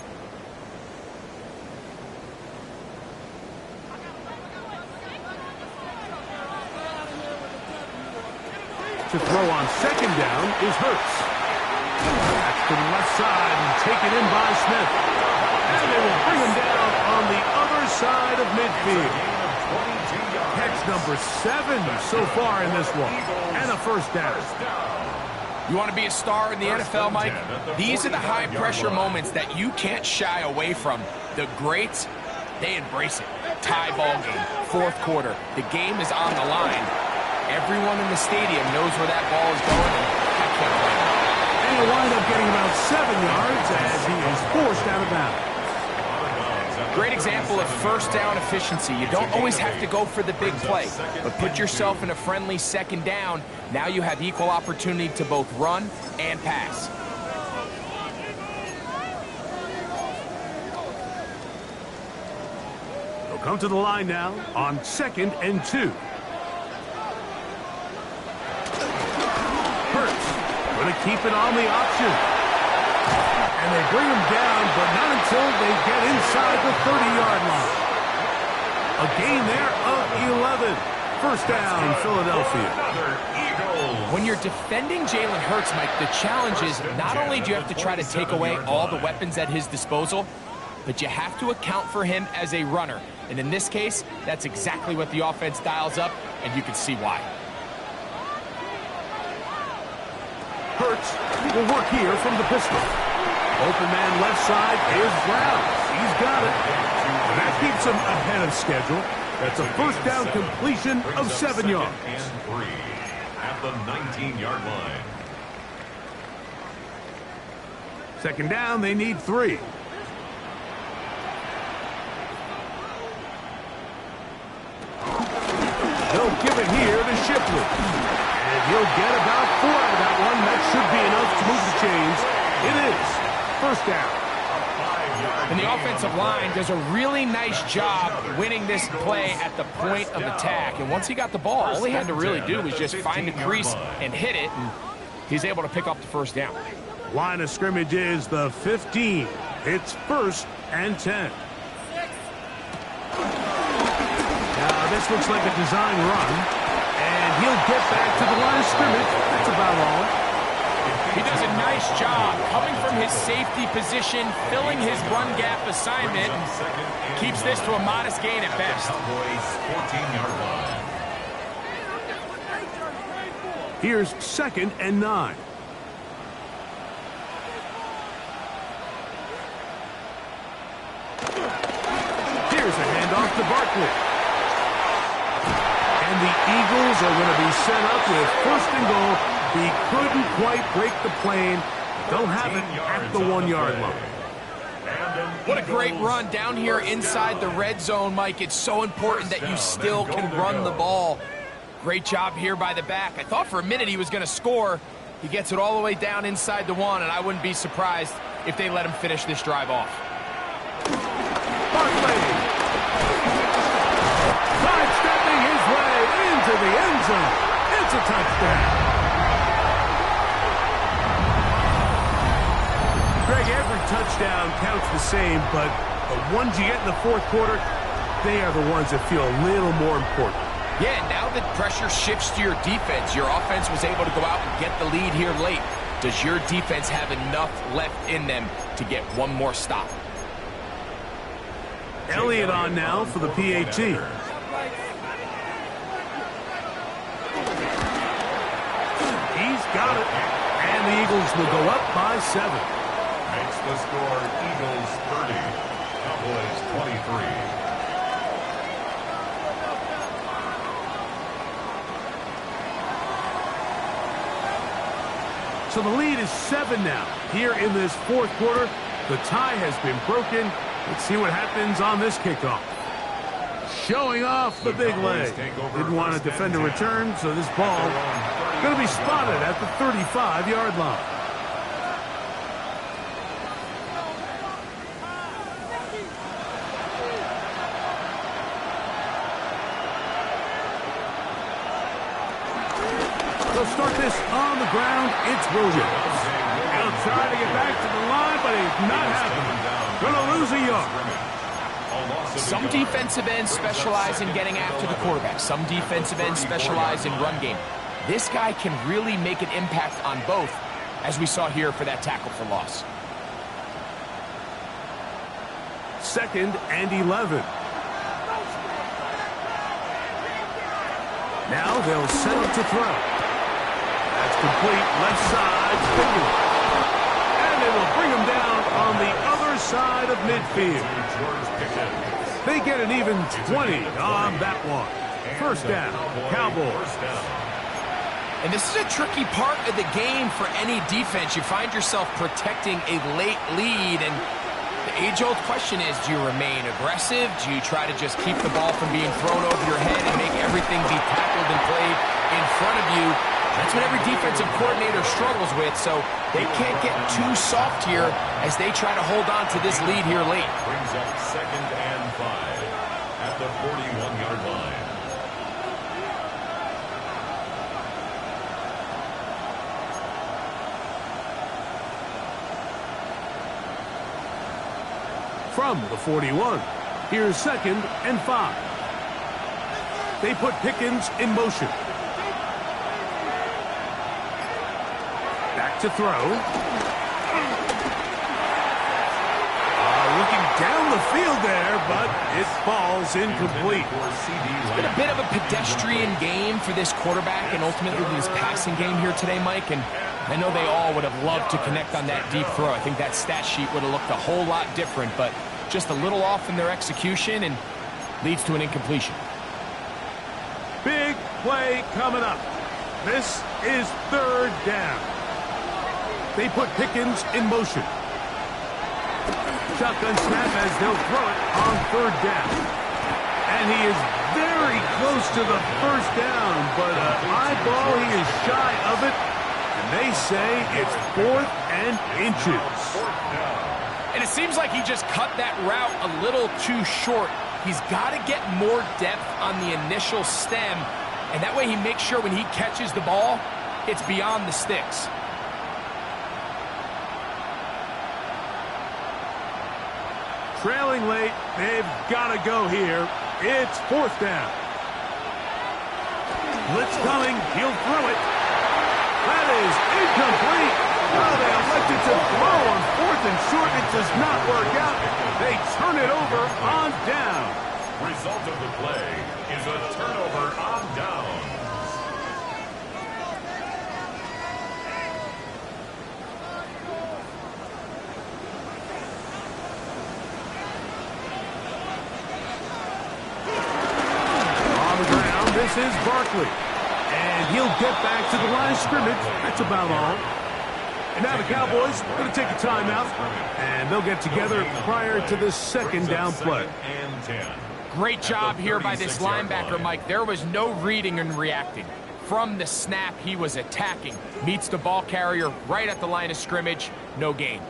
To throw on second down is Hurts. That's to the left side and taken in by Smith. And they will bring him down on the other side of midfield. Catch number 7 so far in this one. And a first down. You want to be a star in the NFL, Mike? These are the high-pressure moments that you can't shy away from. The greats, they embrace it. Tie ball game, fourth quarter. The game is on the line. Everyone in the stadium knows where that ball is going, and I can't blame them. And he'll wind up getting about 7 yards as he is forced out of bounds. Great example of first down efficiency. You don't always have to go for the big play, but put yourself in a friendly second down. Now you have equal opportunity to both run and pass. They'll come to the line now on 2nd and 2. Hurts going to keep it on the option. And they bring him down, but not until they get inside the 30-yard line. A gain there of 11. First down, Philadelphia. When you're defending Jalen Hurts, Mike, the challenge is not only do you have to try to take away all the weapons at his disposal, but you have to account for him as a runner. And in this case, that's exactly what the offense dials up, and you can see why. Hurts will work here from the pistol. Open man left side is Brown. He's got it. And that keeps him ahead of schedule. That's a first down completion of 7 yards. And 3 at the 19-yard line. Second down, they need 3. They'll give it here to Shipley. And he'll get about 4 out of that one. That should be enough to move the chains. It is. First down. And the offensive line does a really nice job winning this play at the point of attack. And once he got the ball, all he had to really do was just find the crease and hit it, and he's able to pick up the first down. Line of scrimmage is the 15. It's 1st and 10. Now, this looks like a design run, and he'll get back to the line of scrimmage. That's about all. He does a nice job coming from his safety position, filling his run gap assignment. Keeps this to a modest gain at best. Cowboys 14-yard line. Here's 2nd and 9. Here's a handoff to Barkley. And the Eagles are going to be set up with 1st and goal. He couldn't quite break the plane. They'll have it at the 1-yard line. What a great run down here inside the red zone, Mike. It's so important that you still can run the ball. Great job here by the back. I thought for a minute he was going to score. He gets it all the way down inside the 1, and I wouldn't be surprised if they let him finish this drive off. Barkley. Sidestepping his way into the end zone. It's a touchdown. Greg, every touchdown counts the same, but the ones you get in the 4th quarter, they are the ones that feel a little more important. Yeah, now that pressure shifts to your defense, your offense was able to go out and get the lead here late. Does your defense have enough left in them to get one more stop? Elliott on now for the PAT. He's got it. And the Eagles will go up by 7. Makes the score Eagles 30, Cowboys 23. So the lead is 7 now. Here in this 4th quarter, the tie has been broken. Let's see what happens on this kickoff. Showing off the big leg. Didn't want to defend a return, so this ball going to be spotted at the 35-yard line. They'll start this on the ground. It's Williams. He'll try to get back to the line, but he's not happening. Going to lose a yard. Some defensive ends specialize in getting after the quarterback. Some defensive ends specialize in run game. This guy can really make an impact on both, as we saw here for that tackle for loss. 2nd and 11. Now they'll set up to throw. That's complete. Left side. And they will bring him down on the other side of midfield. They get an even 20 on that one. 1st down. Cowboys. And this is a tricky part of the game for any defense. You find yourself protecting a late lead, and the age-old question is, do you remain aggressive? Do you try to just keep the ball from being thrown over your head and make everything be tackled and played in front of you? That's what every defensive coordinator struggles with, so they can't get too soft here as they try to hold on to this lead here late. Brings up 2nd and 5 at the 41-yard line. From the 41, here's 2nd and 5. They put Pickens in motion. Back to throw. Looking down the field there, but it falls incomplete. It's been a bit of a pedestrian game for this quarterback and ultimately this passing game here today, Mike. And I know they all would have loved to connect on that deep throw. I think that stat sheet would have looked a whole lot different, but just a little off in their execution and leads to an incompletion. Big play coming up. This is 3rd down. They put Pickens in motion. Shotgun snap as they'll throw it on 3rd down. And he is very close to the 1st down, but an eyeball, he is shy of it. And they say it's 4th and inches. And it seems like he just cut that route a little too short. He's got to get more depth on the initial stem, and that way he makes sure when he catches the ball, it's beyond the sticks. Trailing late, they've got to go here. It's 4th down. Blitz coming, he'll throw it. That is incomplete. Oh, they elected to throw on 4th and short. It does not work out. They turn it over on down. Result of the play is a turnover on downs. On the ground, this is Barkley. And he'll get back to the line of scrimmage. That's about all. And now the Cowboys are going to take a timeout, and they'll get together prior to the second down play. And 10. Great job here by this linebacker, Mike. There was no reading and reacting. From the snap, he was attacking. Meets the ball carrier right at the line of scrimmage. No gain.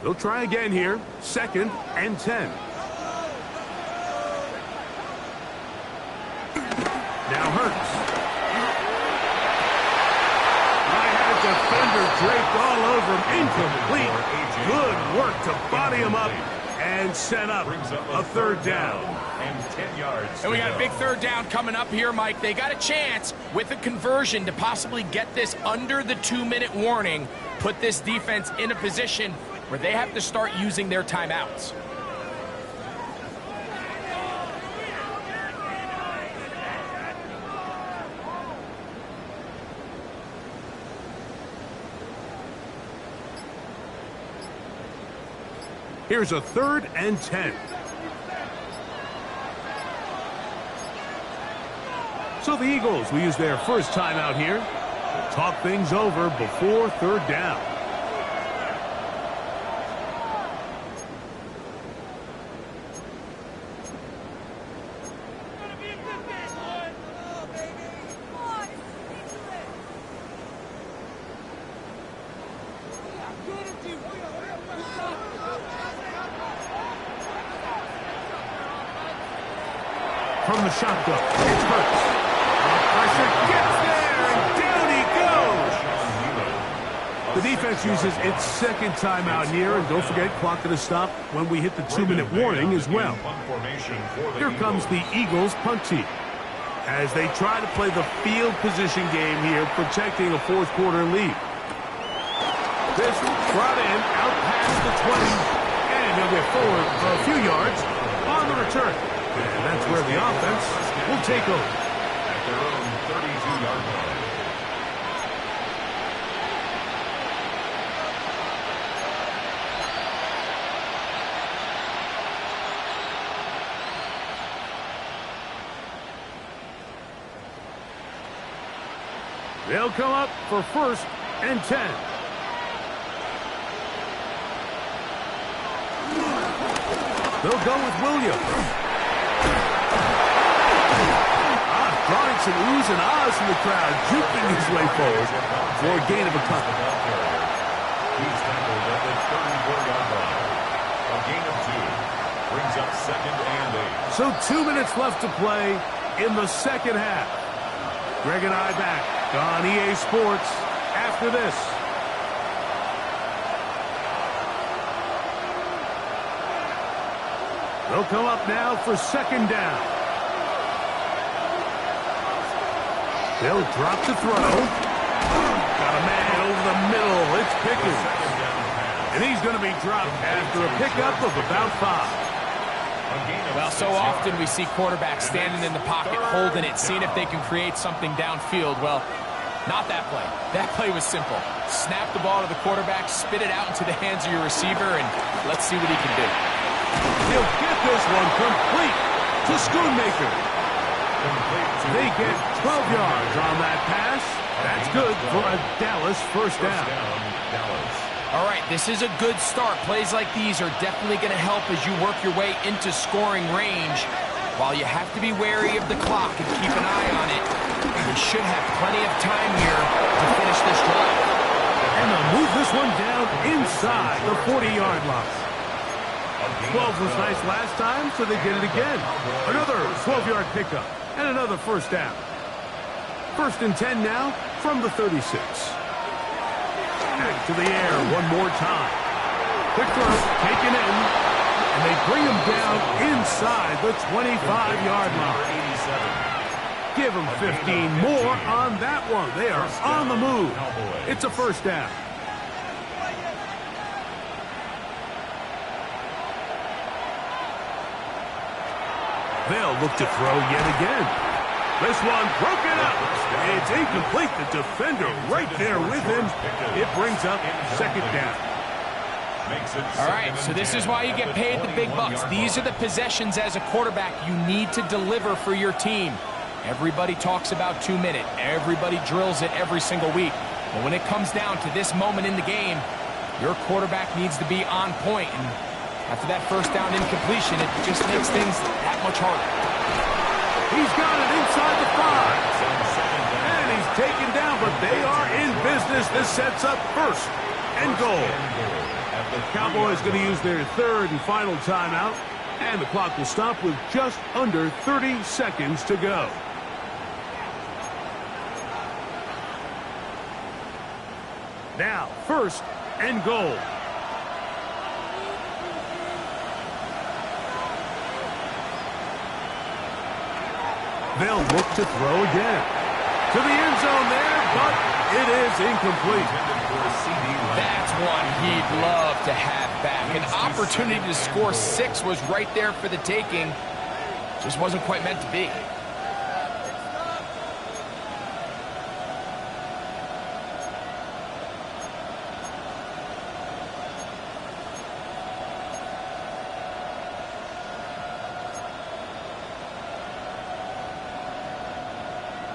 They'll try again here. 2nd and 10. Now Hurts. I had a defender draped all over him. Incomplete. Good work to body him up and set up a 3rd down. And 10 yards. And we got a big 3rd down coming up here, Mike. They got a chance with a conversion to possibly get this under the 2-minute warning, put this defense in a position where they have to start using their timeouts. Here's a 3rd and 10. So the Eagles will use their first timeout here to talk things over before 3rd down. From the shotgun, it's Hurts. Pressure gets there, and down he goes. The defense uses its 2nd timeout here, and don't forget, clock to stop when we hit the 2-minute warning as well. Here comes the Eagles punt team as they try to play the field position game here, protecting a 4th quarter lead. This brought in out past the 20, and he'll get forward for a few yards on the return. And that's where the offense will take over. At their own 32-yard line. They'll come up for 1st and 10. They'll go with Williams. Drawing some oohs and ahs from the crowd, juking his way forward for a gain of a couple. He's tackled at the 34-yard line. A gain of 2 brings up 2nd and 8. So 2 minutes left to play in the 2nd half. Greg and I back on EA Sports after this. They'll come up now for 2nd down. They'll drop the throw. Got a man over the middle. It's Pickens. And he's going to be dropped after a pickup of about 5. Well, so often we see quarterbacks standing in the pocket, holding it, seeing if they can create something downfield. Well, not that play. That play was simple. Snap the ball to the quarterback, spit it out into the hands of your receiver, and let's see what he can do. He'll get this one complete to Schoonmaker. They get 12 yards on that pass. That's good for a Dallas 1st down. All right, this is a good start. Plays like these are definitely going to help as you work your way into scoring range. While you have to be wary of the clock and keep an eye on it, you should have plenty of time here to finish this drive. And they'll move this one down inside the 40-yard line. 12 was nice last time, so they did it again. Another 12-yard pickup and another 1st down. 1st and 10 now from the 36. Back to the air one more time. Quick throw, taken in, and they bring him down inside the 25-yard line. Give them 15 more on that one. They are on the move. It's a first down. They'll look to throw yet again. This one broken up. It's incomplete. The defender right there with him. It brings up second down. All right, so this is why you get paid the big bucks. These are the possessions as a quarterback you need to deliver for your team. Everybody talks about 2 minute. Everybody drills it every single week. But when it comes down to this moment in the game, your quarterback needs to be on point. And after that first down incompletion, it just makes things that much harder. He's got it inside the 5. And he's taken down, but they are in business. This sets up first and goal. The Cowboys going to use their third and final timeout, and the clock will stop with just under 30 seconds to go. Now, first and goal. They'll look to throw again. To the end zone there, but it is incomplete. That's one he'd love to have back. An opportunity to score 6 was right there for the taking. Just wasn't quite meant to be.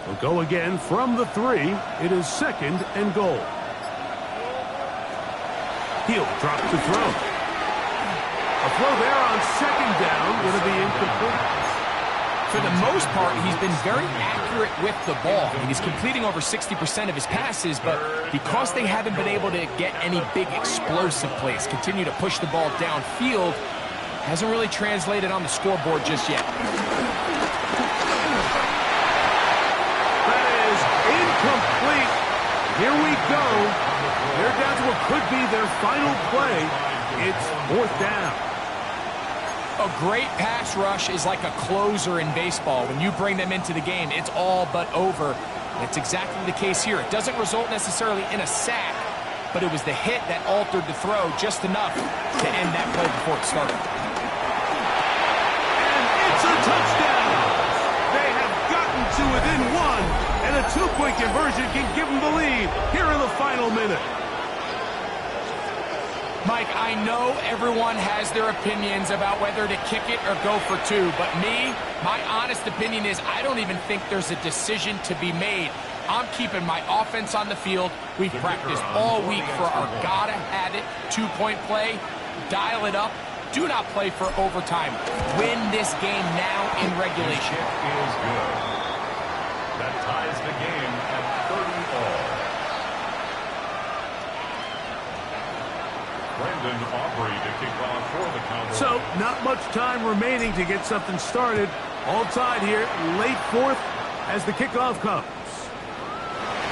They'll go again from the 3. It is second and goal. He'll drop to throw. A throw there on second down, going to be incomplete. For the most part, he's been very accurate with the ball. I mean, he's completing over 60% of his passes, but because they haven't been able to get any big explosive plays, continue to push the ball downfield, hasn't really translated on the scoreboard just yet. That is incomplete. Here we go. They're down to what could be their final play. It's fourth down. A great pass rush is like a closer in baseball. When you bring them into the game, it's all but over. And it's exactly the case here. It doesn't result necessarily in a sack, but it was the hit that altered the throw just enough to end that play before it started. And it's a touchdown. They have gotten to within 1, and a 2-point conversion can give them the lead here in the final minute. Mike, I know everyone has their opinions about whether to kick it or go for 2, but my honest opinion is I don't even think there's a decision to be made. I'm keeping my offense on the field. We've practiced all week for our gotta-have-it 2-point play. Dial it up. Do not play for overtime. Win this game now in regulation. Is good. That ties the game at 30 all. To kick off for the Cowboys. So, not much time remaining to get something started. All tied here, late fourth as the kickoff comes.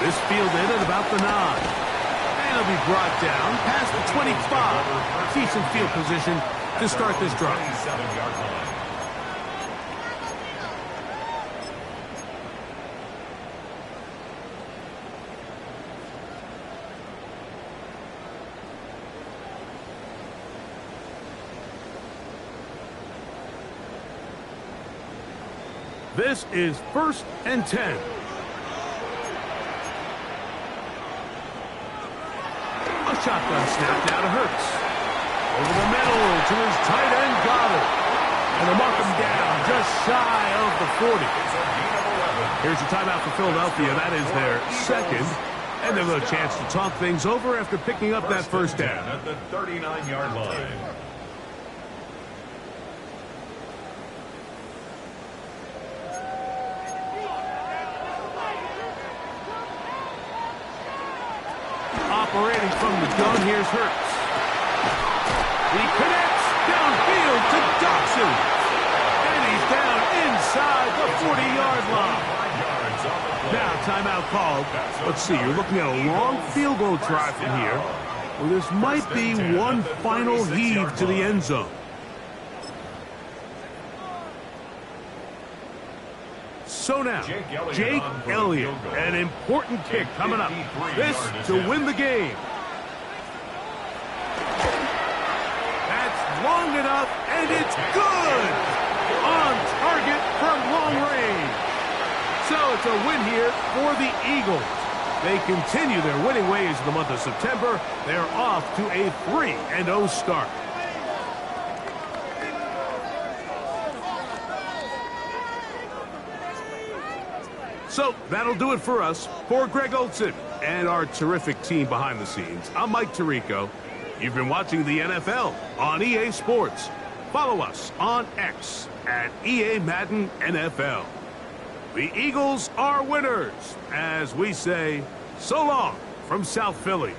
This fielded at about the 9. And it'll be brought down past the 25. Decent field position to start this drive. 27-yard line. This is first and 10. A shotgun snap now to Hurts. Over the middle to his tight end, Goddard. And they'll mark him down just shy of the 40. Here's a timeout for Philadelphia. That is their second. And they've got a chance to talk things over after picking up that first down. At the 39-yard line. Operating from the gun, here's Hurts. He connects downfield to Dodson. And he's down inside the 40-yard line. Now, timeout called. Let's see, you're looking at a long field goal try from here. Well, this might be one final heave to the end zone. So now, Jake Elliott Jake on for the Elliott, field goal. an important kick coming up. 53 This yard to attempt. win the game. That's long enough, and it's good! On target from long range. So it's a win here for the Eagles. They continue their winning ways in the month of September. They're off to a 3-0 start. So that'll do it for us. For Greg Olson and our terrific team behind the scenes, I'm Mike Tirico. You've been watching the NFL on EA Sports. Follow us on X at EA Madden NFL. The Eagles are winners, as we say, so long from South Philly.